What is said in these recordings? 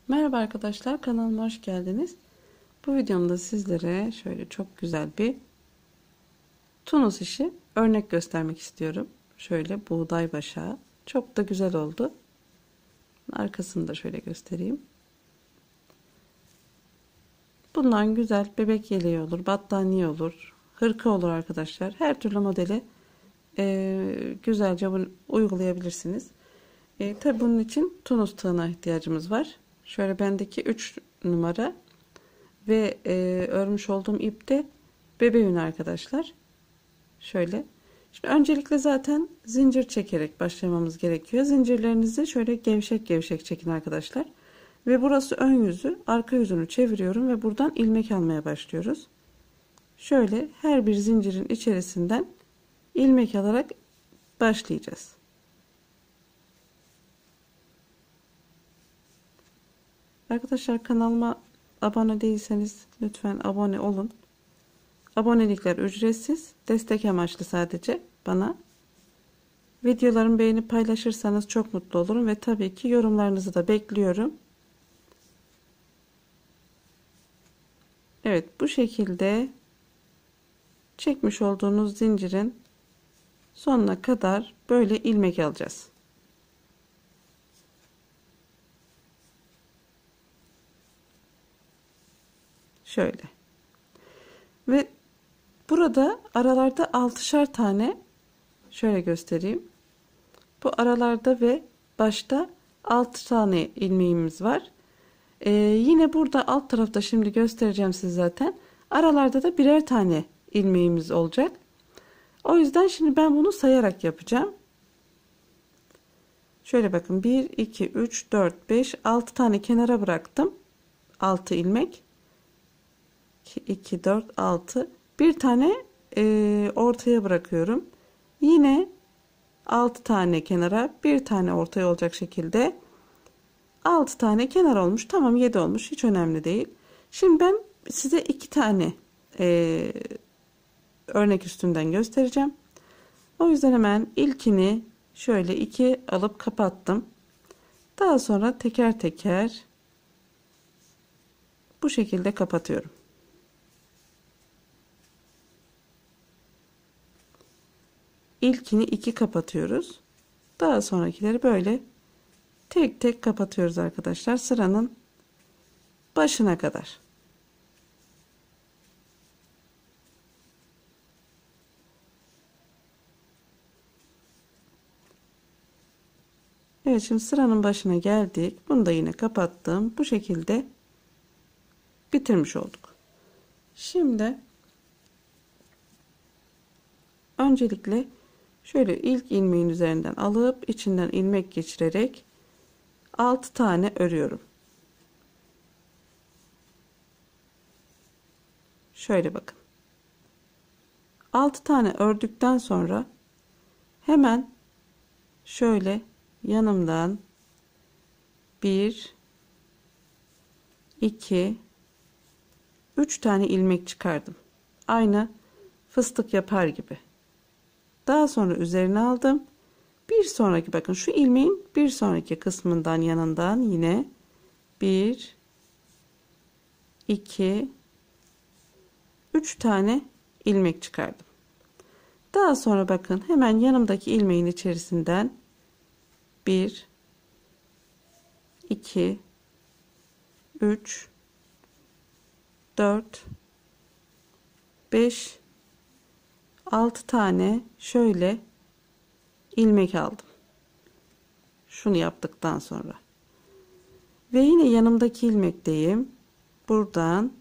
Merhaba arkadaşlar, kanalıma hoş geldiniz. Bu videomda sizlere şöyle çok güzel bir Tunus işi örnek göstermek istiyorum. Şöyle buğday başağı. Çok da güzel oldu. Arkasını da şöyle göstereyim. Bundan güzel bebek yeleği olur, battaniye olur, hırka olur arkadaşlar. Her türlü modeli güzelce uygulayabilirsiniz. Tabi bunun için Tunus tığına ihtiyacımız var. Şöyle bendeki 3 numara ve örmüş olduğum ip de bebe yünü arkadaşlar. Şöyle. Şimdi öncelikle zaten zincir çekerek başlamamız gerekiyor. Zincirlerinizi şöyle gevşek gevşek çekin arkadaşlar. Ve burası ön yüzü, arka yüzünü çeviriyorum ve buradan ilmek almaya başlıyoruz. Şöyle her bir zincirin içerisinden ilmek alarak başlayacağız. Arkadaşlar kanalıma abone değilseniz lütfen abone olun. Abonelikler ücretsiz, destek amaçlı sadece bana. Videolarımı beğenip paylaşırsanız çok mutlu olurum ve tabii ki yorumlarınızı da bekliyorum. Evet, bu şekilde çekmiş olduğunuz zincirin sonuna kadar böyle ilmek alacağız. Şöyle. Ve burada aralarda 6'şar tane şöyle göstereyim. Bu aralarda ve başta 6 tane ilmeğimiz var. Yine burada alt tarafta şimdi göstereceğim size zaten. Aralarda da birer tane ilmeğimiz olacak. O yüzden şimdi ben bunu sayarak yapacağım. Şöyle bakın 1, 2, 3, 4, 5, 6 tane kenara bıraktım. 6 ilmek. 2, 4, 6. Bir tane ortaya bırakıyorum. Yine 6 tane kenara, bir tane ortaya olacak şekilde 6 tane kenar olmuş. Tamam, 7 olmuş. Hiç önemli değil. Şimdi ben size 2 tane örnek üstünden göstereceğim. O yüzden hemen ilkini şöyle 2 alıp kapattım. Daha sonra teker teker bu şekilde kapatıyorum. İlkini 2 kapatıyoruz. Daha sonrakileri böyle tek tek kapatıyoruz arkadaşlar. Sıranın başına kadar. Evet, şimdi sıranın başına geldik. Bunu da yine kapattım. Bu şekilde bitirmiş olduk. Şimdi öncelikle şöyle ilk ilmeğin üzerinden alıp içinden ilmek geçirerek 6 tane örüyorum. Şöyle bakın. 6 tane ördükten sonra hemen şöyle yanımdan 1 2 3 tane ilmek çıkardım. Aynı fıstık yapar gibi. Daha sonra üzerine aldım. Bir sonraki, bakın şu ilmeğin bir sonraki kısmından yanından yine 1 2 3 tane ilmek çıkardım. Daha sonra bakın hemen yanımdaki ilmeğin içerisinden 1 2 3 4 5 6 tane şöyle ilmek aldım. Şunu yaptıktan sonra. Ve yine yanımdaki ilmekteyim. Buradan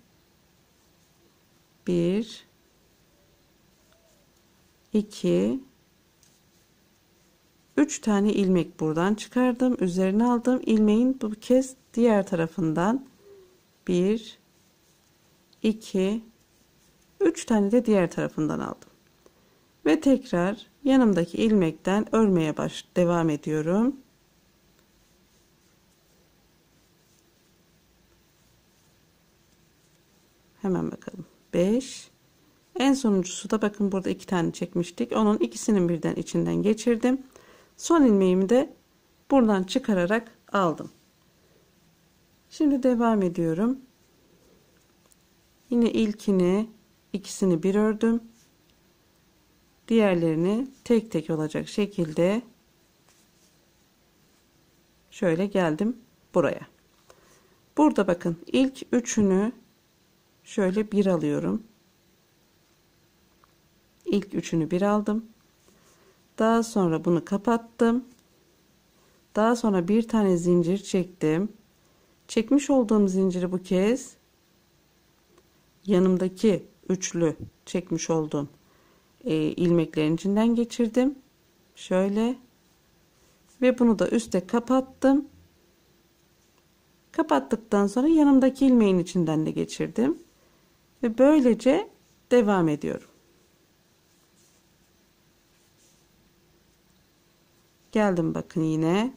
1 2 3 tane ilmek buradan çıkardım. Üzerine aldım. İlmeğin bu kez diğer tarafından 1 2 3 tane de diğer tarafından aldım. Ve tekrar yanımdaki ilmekten örmeye devam ediyorum. Hemen bakalım. 5. En sonuncusu da bakın burada 2 tane çekmiştik. Onun ikisinin birden içinden geçirdim. Son ilmeğimi de buradan çıkararak aldım. Şimdi devam ediyorum. Yine ilkini, ikisini bir ördüm. Diğerlerini tek tek olacak şekilde şöyle geldim buraya. Burada bakın ilk üçünü şöyle bir alıyorum. İlk üçünü bir aldım. Daha sonra bunu kapattım. Daha sonra bir tane zincir çektim. Çekmiş olduğum zinciri bu kez yanımdaki üçlü çekmiş olduğum ilmeklerin içinden geçirdim. Şöyle ve bunu da üste kapattım. Kapattıktan sonra yanımdaki ilmeğin içinden de geçirdim ve böylece devam ediyorum. Geldim bakın yine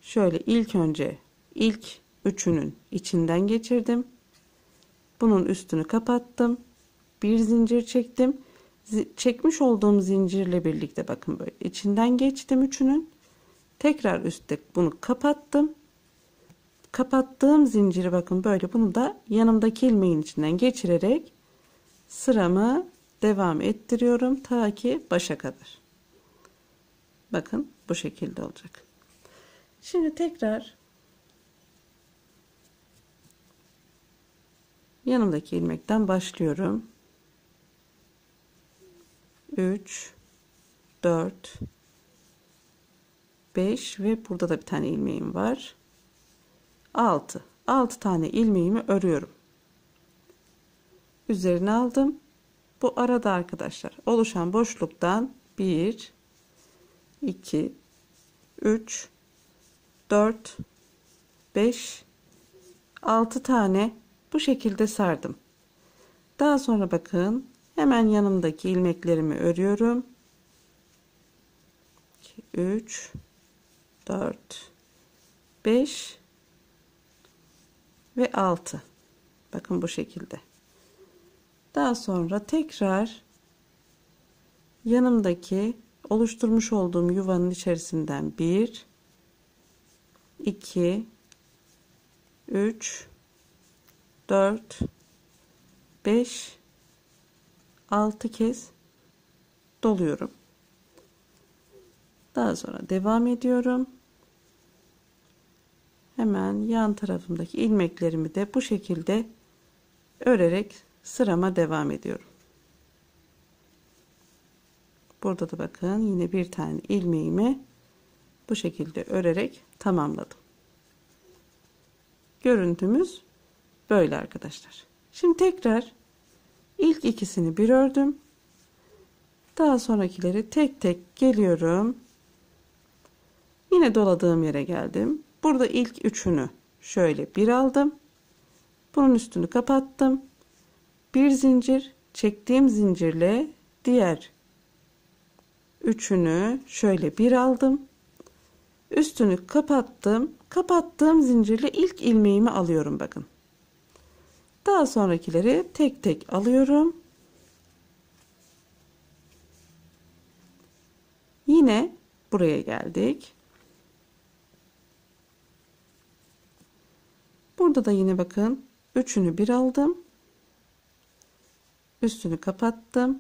şöyle ilk önce ilk üçünün içinden geçirdim. Bunun üstünü kapattım. Bir zincir çektim. Çekmiş olduğum zincirle birlikte bakın böyle içinden geçtim üçünün. Tekrar üstte bunu kapattım. Kapattığım zinciri bakın böyle bunu da yanımdaki ilmeğin içinden geçirerek sıramı devam ettiriyorum ta ki başa kadar. Bakın bu şekilde olacak. Şimdi tekrar yanımdaki ilmekten başlıyorum. 3 4 5 ve burada da bir tane ilmeğim var. 6 tane ilmeğimi örüyorum. Üzerine aldım. Bu arada arkadaşlar oluşan boşluktan 1 2 3 4 5 6 tane bu şekilde sardım. Daha sonra bakın hemen yanımdaki ilmeklerimi örüyorum. 2 3 4 5 ve 6. Bakın bu şekilde. Daha sonra tekrar yanımdaki oluşturmuş olduğum yuvanın içerisinden 1 2 3 4 5 6 kez doluyorum. Daha sonra devam ediyorum. Hemen yan tarafımdaki ilmeklerimi de bu şekilde örerek sırama devam ediyorum. Burada da bakın yine bir tane ilmeğimi bu şekilde örerek tamamladım. Görüntümüz böyle arkadaşlar. Şimdi tekrar ilk ikisini bir ördüm. Daha sonrakileri tek tek geliyorum. Yine doladığım yere geldim. Burada ilk üçünü şöyle bir aldım. Bunun üstünü kapattım. Bir zincir çektiğim zincirle diğer üçünü şöyle bir aldım. Üstünü kapattım. Kapattığım zincirle ilk ilmeğimi alıyorum bakın. Daha sonrakileri tek tek alıyorum. Yine buraya geldik. Burada da yine bakın üçünü bir aldım. Üstünü kapattım.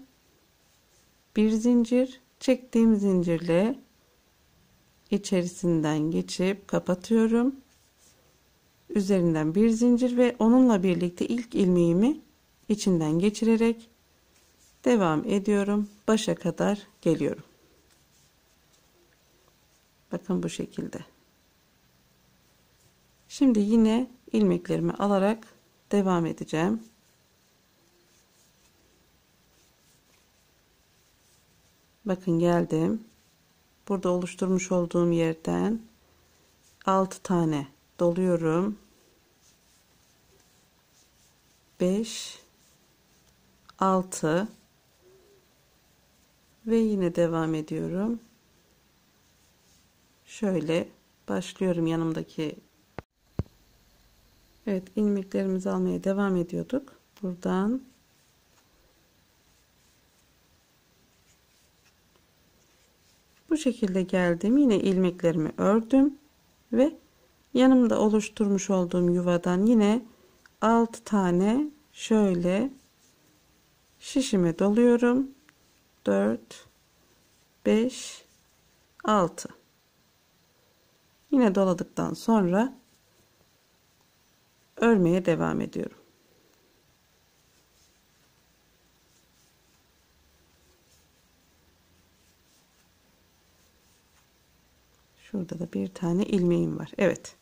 Bir zincir çektiğim zincirle içerisinden geçip kapatıyorum. Üzerinden bir zincir ve onunla birlikte ilk ilmeğimi içinden geçirerek devam ediyorum. Başa kadar geliyorum. Bakın bu şekilde. Şimdi yine ilmeklerimi alarak devam edeceğim. Bakın geldim. Burada oluşturmuş olduğum yerden 6 tane doluyorum. 5 6 ve yine devam ediyorum. Şöyle başlıyorum yanımdaki. Evet, ilmeklerimizi almaya devam ediyorduk. Buradan bu şekilde geldim. Yine ilmeklerimi ördüm ve yanımda oluşturmuş olduğum yuvadan yine 6 tane şöyle şişime doluyorum. 4, 5, 6. Yine doladıktan sonra örmeye devam ediyorum. Şurada da bir tane ilmeğim var. Evet.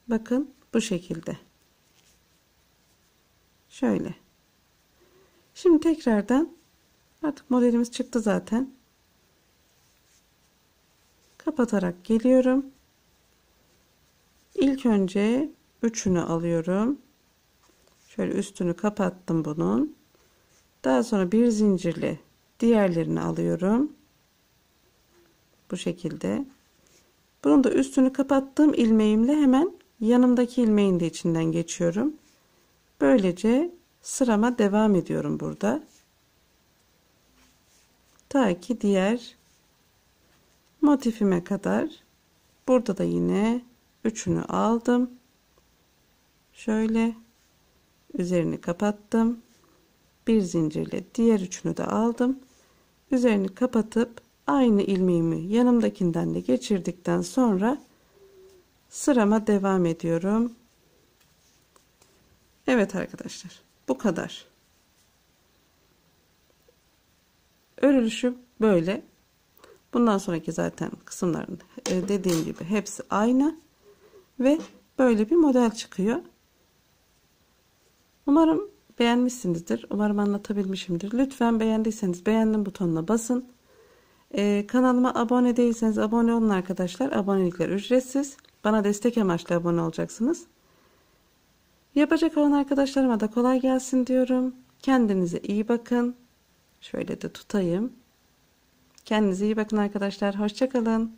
Bakın bu şekilde. Şöyle. Şimdi tekrardan artık modelimiz çıktı zaten. Kapatarak geliyorum. İlk önce üçünü alıyorum. Şöyle üstünü kapattım bunun. Daha sonra bir zincirle diğerlerini alıyorum. Bu şekilde. Bunun da üstünü kapattığım ilmeğimle hemen yanımdaki ilmeğin de içinden geçiyorum. Böylece sırama devam ediyorum burada. Ta ki diğer motifime kadar. Burada da yine üçünü aldım. Şöyle üzerini kapattım. Bir zincirle diğer üçünü de aldım. Üzerini kapatıp aynı ilmeğimi yanımdakinden de geçirdikten sonra sırama devam ediyorum. Evet arkadaşlar, bu kadar. Örülüşü böyle. Bundan sonraki zaten kısımların dediğim gibi hepsi aynı ve böyle bir model çıkıyor. Umarım beğenmişsinizdir. Umarım anlatabilmişimdir. Lütfen beğendiyseniz beğendim butonuna basın. Kanalıma abone değilseniz abone olun arkadaşlar. Abonelikler ücretsiz. Bana destek amaçlı abone olacaksınız. Yapacak olan arkadaşlarıma da kolay gelsin diyorum. Kendinize iyi bakın. Şöyle de tutayım. Kendinize iyi bakın arkadaşlar. Hoşça kalın.